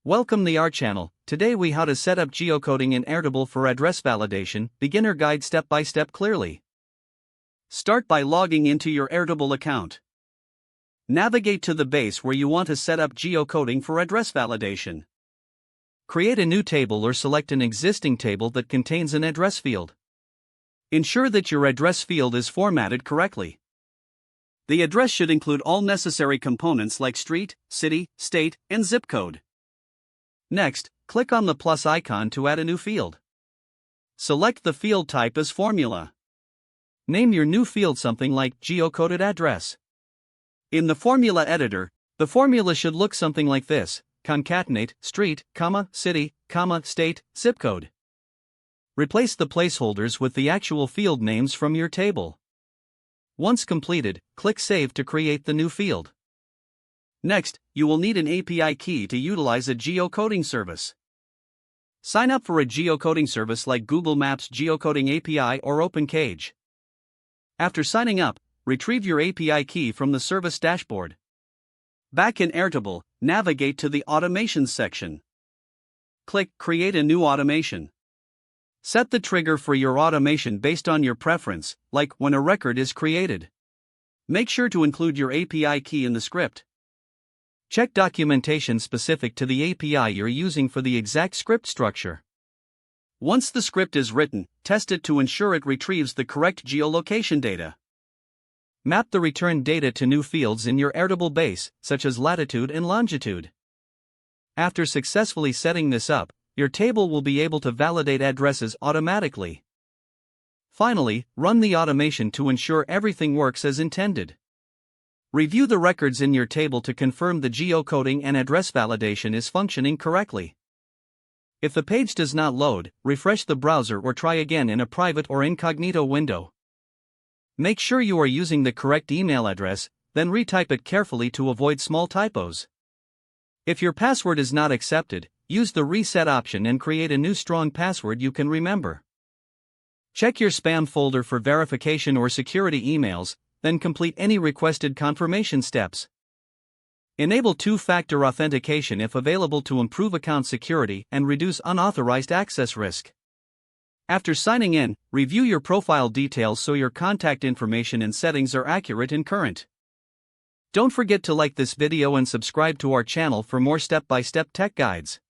Welcome to our channel. Today we how to set up geocoding in Airtable for address validation, beginner guide step by step clearly. Start by logging into your Airtable account. Navigate to the base where you want to set up geocoding for address validation. Create a new table or select an existing table that contains an address field. Ensure that your address field is formatted correctly. The address should include all necessary components like street, city, state, and zip code. Next, click on the plus icon to add a new field. Select the field type as formula. Name your new field something like geocoded address. In the formula editor, the formula should look something like this: concatenate street, city, state, zip code. Replace the placeholders with the actual field names from your table. Once completed, click Save to create the new field. Next, you will need an API key to utilize a geocoding service. Sign up for a geocoding service like Google Maps Geocoding API or OpenCage. After signing up, retrieve your API key from the service dashboard. Back in Airtable, navigate to the Automations section. Click Create a new automation. Set the trigger for your automation based on your preference, like when a record is created. Make sure to include your API key in the script. Check documentation specific to the API you're using for the exact script structure. Once the script is written, test it to ensure it retrieves the correct geolocation data. Map the returned data to new fields in your Airtable base, such as latitude and longitude. After successfully setting this up, your table will be able to validate addresses automatically. Finally, run the automation to ensure everything works as intended. Review the records in your table to confirm the geocoding and address validation is functioning correctly. If the page does not load, refresh the browser or try again in a private or incognito window. Make sure you are using the correct email address, then retype it carefully to avoid small typos. If your password is not accepted, use the reset option and create a new strong password you can remember. Check your spam folder for verification or security emails, then complete any requested confirmation steps. Enable two-factor authentication if available to improve account security and reduce unauthorized access risk. After signing in, review your profile details so your contact information and settings are accurate and current. Don't forget to like this video and subscribe to our channel for more step-by-step tech guides.